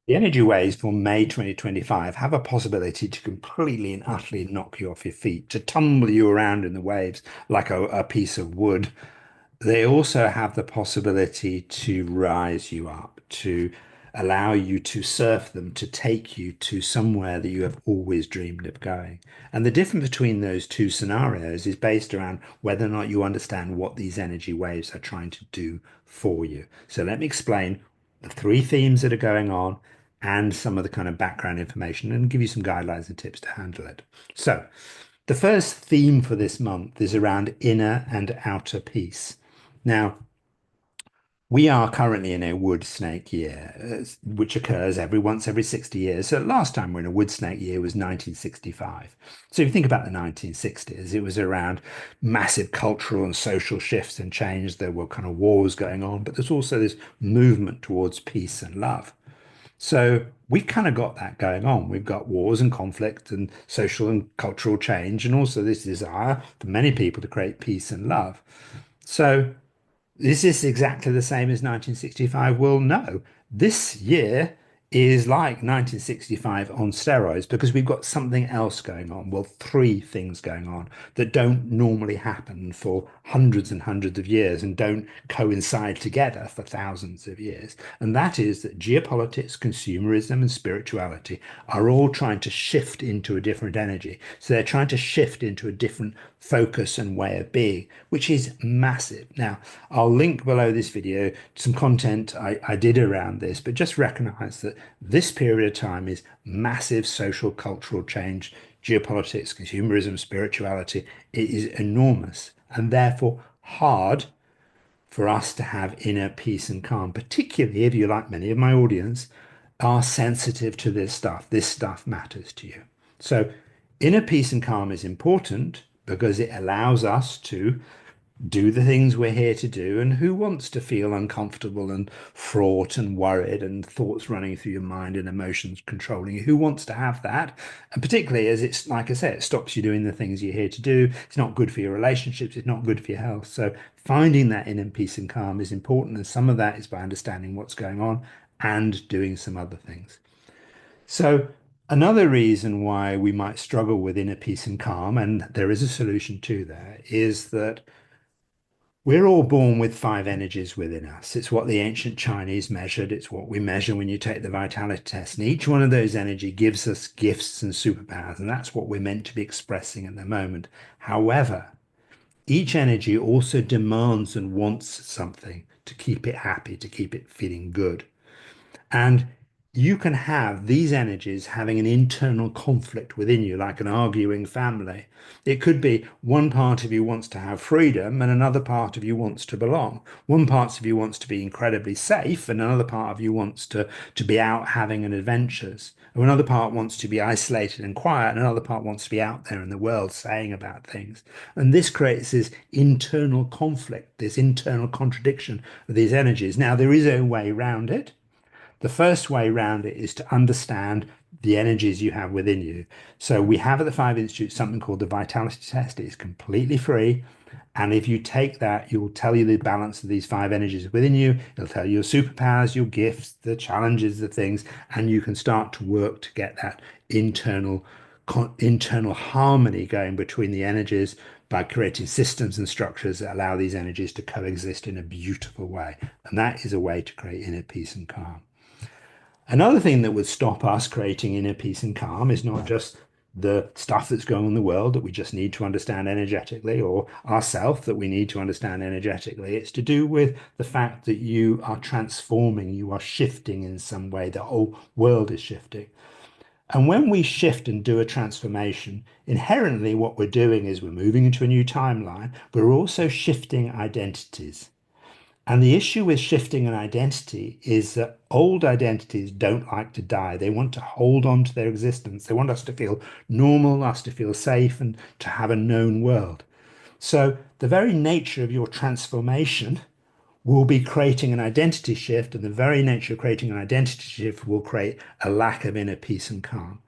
The energy waves for May 2025 have a possibility to completely and utterly knock you off your feet, to tumble you around in the waves like a piece of wood. They also have the possibility to rise you up, to allow you to surf them, to take you to somewhere that you have always dreamed of going. And the difference between those two scenarios is based around whether or not you understand what these energy waves are trying to do for you. So let me explain the three themes that are going on and some of the kind of background information and give you some guidelines and tips to handle it. So, the first theme for this month is around inner and outer peace. Now, we are currently in a wood snake year, which occurs every 60 years. So last time we're in a wood snake year was 1965. So if you think about the 1960s, it was around massive cultural and social shifts and change. There were kind of wars going on, but there's also this movement towards peace and love. So we've kind of got that going on. We've got wars and conflict and social and cultural change, and also this desire for many people to create peace and love. So is this exactly the same as 1965? Well, no. This year is like 1965 on steroids because we've got something else going on. Well, three things going on that don't normally happen for hundreds and hundreds of years and don't coincide together for thousands of years. And that is that geopolitics, consumerism, and spirituality are all trying to shift into a different energy. So they're trying to shift into a different focus and way of being, which is massive. Now, I'll link below this video some content I did around this, but just recognize that this period of time is massive social cultural change, geopolitics, consumerism, spirituality. It is enormous and therefore hard for us to have inner peace and calm, particularly if you, like many of my audience, are sensitive to this stuff. This stuff matters to you. So, inner peace and calm is important because it allows us to do the things we're here to do. And who wants to feel uncomfortable and fraught and worried and thoughts running through your mind and emotions controlling you? Who wants to have that? And particularly as it's, like I said, it stops you doing the things you're here to do. It's not good for your relationships. It's not good for your health. So finding that inner peace and calm is important. And some of that is by understanding what's going on and doing some other things. So another reason why we might struggle with inner peace and calm, and there is a solution to that, is that we're all born with five energies within us. It's what the ancient Chinese measured. It's what we measure when you take the vitality test. And each one of those energy gives us gifts and superpowers. And that's what we're meant to be expressing at the moment. However, each energy also demands and wants something to keep it happy, to keep it feeling good. And you can have these energies having an internal conflict within you, like an arguing family. It could be one part of you wants to have freedom and another part of you wants to belong. One part of you wants to be incredibly safe and another part of you wants to be out having an adventures. And another part wants to be isolated and quiet, and another part wants to be out there in the world saying about things. And this creates this internal conflict, this internal contradiction of these energies. Now, there is a way around it. The first way around it is to understand the energies you have within you. So we have at the Five Institute something called the Vitality Test. It's completely free. And if you take that, it will tell you the balance of these five energies within you. It'll tell you your superpowers, your gifts, the challenges, the things, and you can start to work to get that internal internal harmony going between the energies by creating systems and structures that allow these energies to coexist in a beautiful way. And that is a way to create inner peace and calm. Another thing that would stop us creating inner peace and calm is not just the stuff that's going on in the world that we just need to understand energetically or ourself that we need to understand energetically. It's to do with the fact that you are transforming, you are shifting in some way. The whole world is shifting. And when we shift and do a transformation, inherently what we're doing is we're moving into a new timeline, but we're also shifting identities. And the issue with shifting an identity is that old identities don't like to die. They want to hold on to their existence. They want us to feel normal, us to feel safe, and to have a known world. So the very nature of your transformation will be creating an identity shift, and the very nature of creating an identity shift will create a lack of inner peace and calm.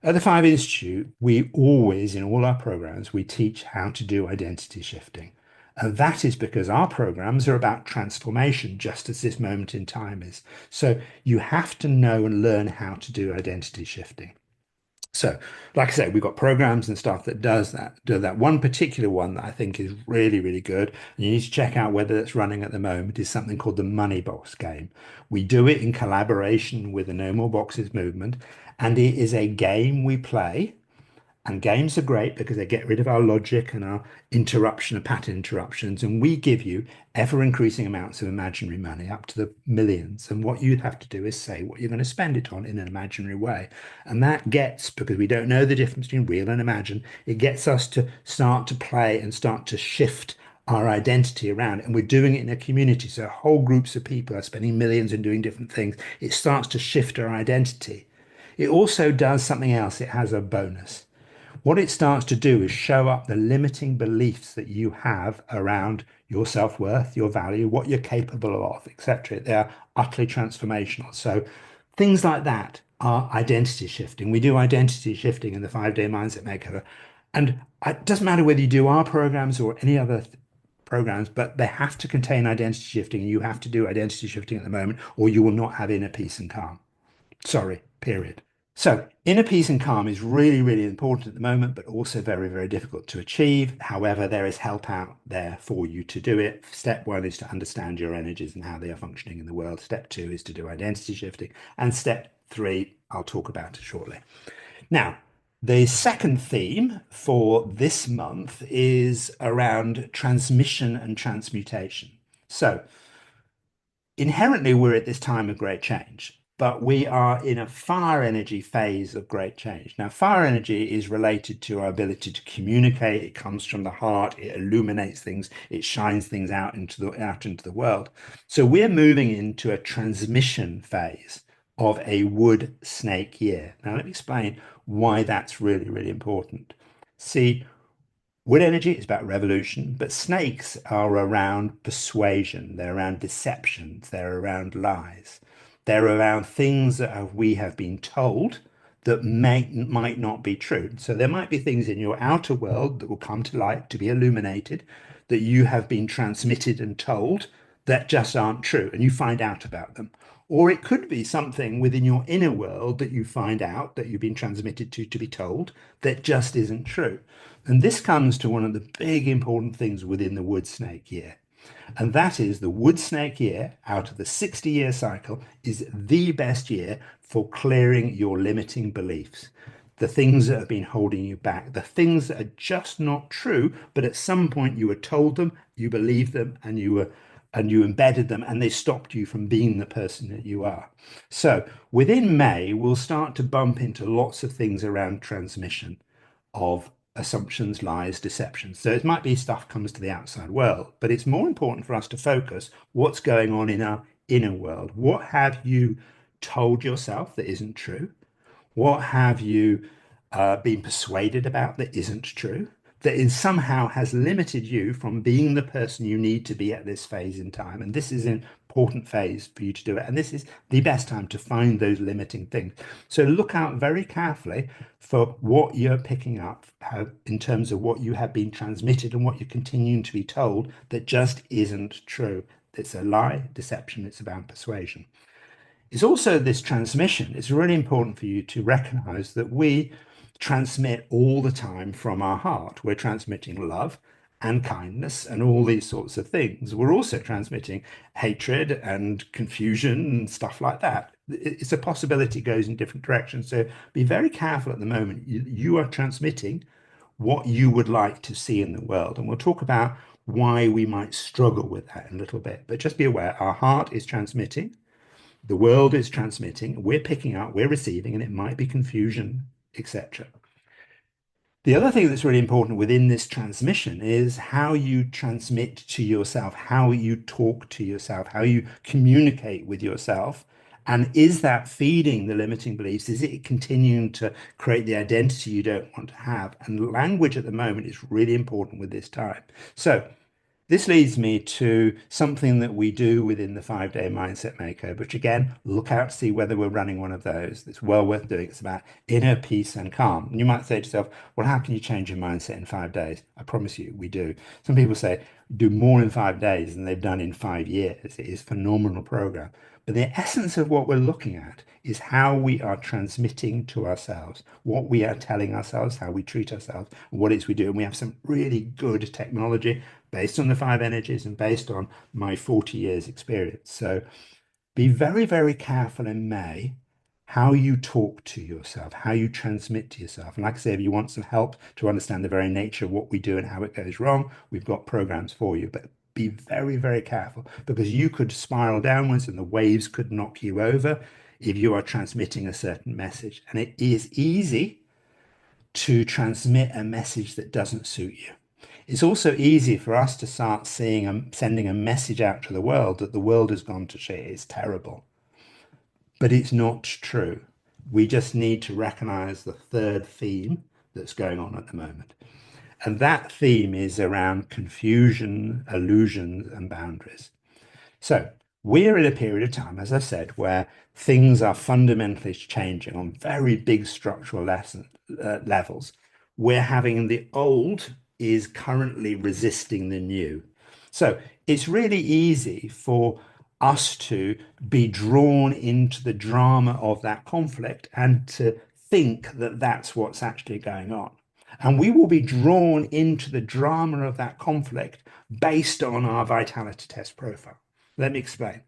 At the Five Institute, we always, in all our programs, we teach how to do identity shifting. And that is because our programs are about transformation, just as this moment in time is. So you have to know and learn how to do identity shifting. So, like I say, we've got programs and stuff that does that. Do that. One particular one that I think is really, really good, and you need to check out whether it's running at the moment, is something called the Money Box game. We do it in collaboration with the No More Boxes movement, and it is a game we play, and games are great because they get rid of our logic and our interruption and pattern interruptions. And we give you ever increasing amounts of imaginary money up to the millions. And what you have to do is say what you're going to spend it on in an imaginary way. And that gets, because we don't know the difference between real and imagine, it gets us to start to play and start to shift our identity around. And we're doing it in a community. So whole groups of people are spending millions and doing different things. It starts to shift our identity. It also does something else. It has a bonus. What it starts to do is show up the limiting beliefs that you have around your self-worth, your value, what you're capable of, etc. They are utterly transformational. So things like that are identity shifting. We do identity shifting in the 5-day mindset makeover. And it doesn't matter whether you do our programs or any other programs, but they have to contain identity shifting, and you have to do identity shifting at the moment, or you will not have inner peace and calm. Sorry, period. So inner peace and calm is really, really important at the moment, but also very, very difficult to achieve. However, there is help out there for you to do it. Step one is to understand your energies and how they are functioning in the world. Step two is to do identity shifting. And step three, I'll talk about it shortly. Now, the second theme for this month is around transmission and transmutation. So inherently, we're at this time of great change, but we are in a fire energy phase of great change. Now, fire energy is related to our ability to communicate. It comes from the heart. It illuminates things. It shines things out into the world. So we're moving into a transmission phase of a wood snake year. Now, let me explain why that's really, really important. See, wood energy is about revolution, but snakes are around persuasion. They're around deceptions. They're around lies. They're around things that we have been told that might not be true. So there might be things in your outer world that will come to light, to be illuminated, that you have been transmitted and told that just aren't true, and you find out about them. Or it could be something within your inner world that you find out that you've been transmitted to be told that just isn't true. And this comes to one of the big important things within the wood snake year. And that is the wood snake year out of the 60-year cycle is the best year for clearing your limiting beliefs, the things that have been holding you back, the things that are just not true, but at some point you were told them, you believed them, and you embedded them, and they stopped you from being the person that you are. So within May, we'll start to bump into lots of things around transmission of assumptions, lies, deceptions. So it might be stuff comes to the outside world, but it's more important for us to focus what's going on in our inner world. What have you told yourself that isn't true? What have you been persuaded about that isn't true? That is somehow has limited you from being the person you need to be at this phase in time. And this is an important phase for you to do it. And this is the best time to find those limiting things. So look out very carefully for what you're picking up in terms of what you have been transmitted and what you're continuing to be told that just isn't true. It's a lie, deception, it's about persuasion. It's also this transmission. It's really important for you to recognize that we transmit all the time from our heart. We're transmitting love and kindness and all these sorts of things. We're also transmitting hatred and confusion and stuff like that. It's a possibility it goes in different directions. So be very careful at the moment. You are transmitting what you would like to see in the world. And we'll talk about why we might struggle with that in a little bit. But just be aware, our heart is transmitting. The world is transmitting, we're picking up, we're receiving, and it might be confusion, etc. The other thing that's really important within this transmission is how you transmit to yourself, how you talk to yourself, how you communicate with yourself. And is that feeding the limiting beliefs? Is it continuing to create the identity you don't want to have? And language at the moment is really important with this time. So this leads me to something that we do within the 5 day mindset makeover, which again, look out to see whether we're running one of those. It's well worth doing. It's about inner peace and calm. And you might say to yourself, well, how can you change your mindset in 5 days? I promise you, we do. Some people say do more in 5 days than they've done in 5 years. It is a phenomenal program. But the essence of what we're looking at is how we are transmitting to ourselves, what we are telling ourselves, how we treat ourselves, and what it is we do. And we have some really good technology based on the five energies and based on my 40 years experience. So be very, very careful in May how you talk to yourself, how you transmit to yourself. And like I say, if you want some help to understand the very nature of what we do and how it goes wrong, we've got programs for you. But be very, very careful because you could spiral downwards and the waves could knock you over if you are transmitting a certain message. And it is easy to transmit a message that doesn't suit you. It's also easy for us to start sending a message out to the world that the world has gone to shit. It's terrible. But it's not true. We just need to recognize the third theme that's going on at the moment. And that theme is around confusion, illusions, and boundaries. So we're in a period of time, as I said, where things are fundamentally changing on very big structural levels. We're having the old is currently resisting the new. So it's really easy for us to be drawn into the drama of that conflict and to think that that's what's actually going on. And we will be drawn into the drama of that conflict based on our vitality test profile. Let me explain.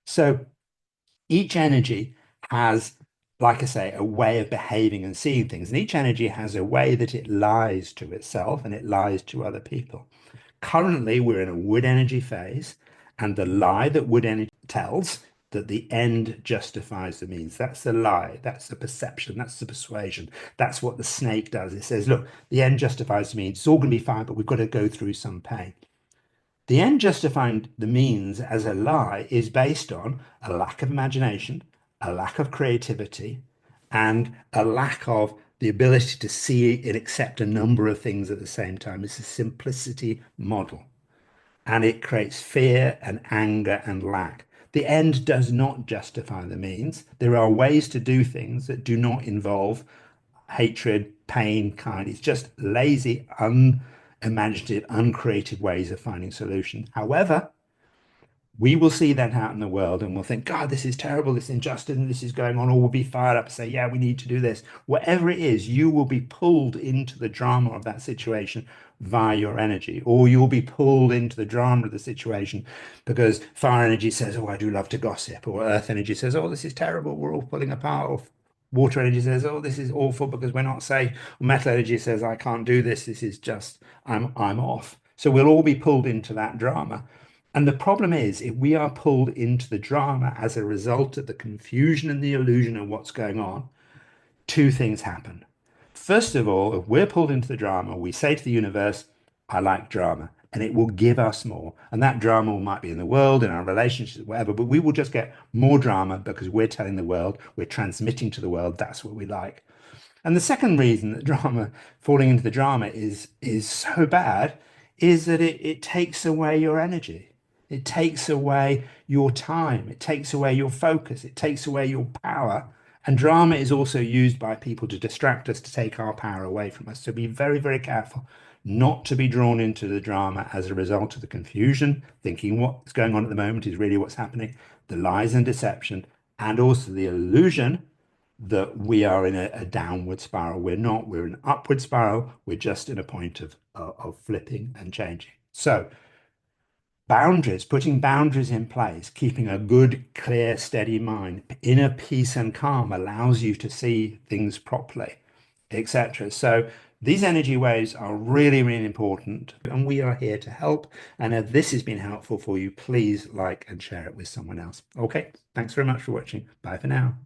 So each energy has, like I say, a way of behaving and seeing things. And each energy has a way that it lies to itself and it lies to other people. Currently, we're in a wood energy phase, and the lie that wood energy tells that the end justifies the means. That's the lie. That's the perception. That's the persuasion. That's what the snake does. It says, look, the end justifies the means. It's all going to be fine, but we've got to go through some pain. The end justifying the means as a lie is based on a lack of imagination, a lack of creativity, and a lack of the ability to see and accept a number of things at the same time. It's a simplicity model, and it creates fear and anger and lack. The end does not justify the means. There are ways to do things that do not involve hatred, pain, kind. It's just lazy, unimaginative, uncreative ways of finding solutions. However, we will see that out in the world and we'll think, God, this is terrible, this injustice, and this is going on, or we'll be fired up and say, yeah, we need to do this. Whatever it is, you will be pulled into the drama of that situation via your energy, or you'll be pulled into the drama of the situation because fire energy says, oh, I do love to gossip, or earth energy says, oh, this is terrible, we're all pulling apart, or water energy says, oh, this is awful because we're not safe, or metal energy says, I can't do this, this is just, I'm off. So we'll all be pulled into that drama. And the problem is, if we are pulled into the drama as a result of the confusion and the illusion of what's going on, two things happen. First of all, if we're pulled into the drama, we say to the universe, I like drama, and it will give us more. And that drama might be in the world, in our relationships, whatever, but we will just get more drama because we're telling the world, we're transmitting to the world, that's what we like. And the second reason that drama, falling into the drama is so bad, is that it takes away your energy. It takes away your time. It takes away your focus. It takes away your power. And drama is also used by people to distract us, to take our power away from us. So be very, very careful not to be drawn into the drama as a result of the confusion, thinking what's going on at the moment is really what's happening, the lies and deception, and also the illusion that we are in a downward spiral. We're not, we're in an upward spiral. We're just in a point of flipping and changing. So boundaries, putting boundaries in place, keeping a good, clear, steady mind, inner peace and calm allows you to see things properly, etc. So these energy waves are really, really important, and we are here to help. And if this has been helpful for you, please like and share it with someone else. Okay, thanks very much for watching. Bye for now.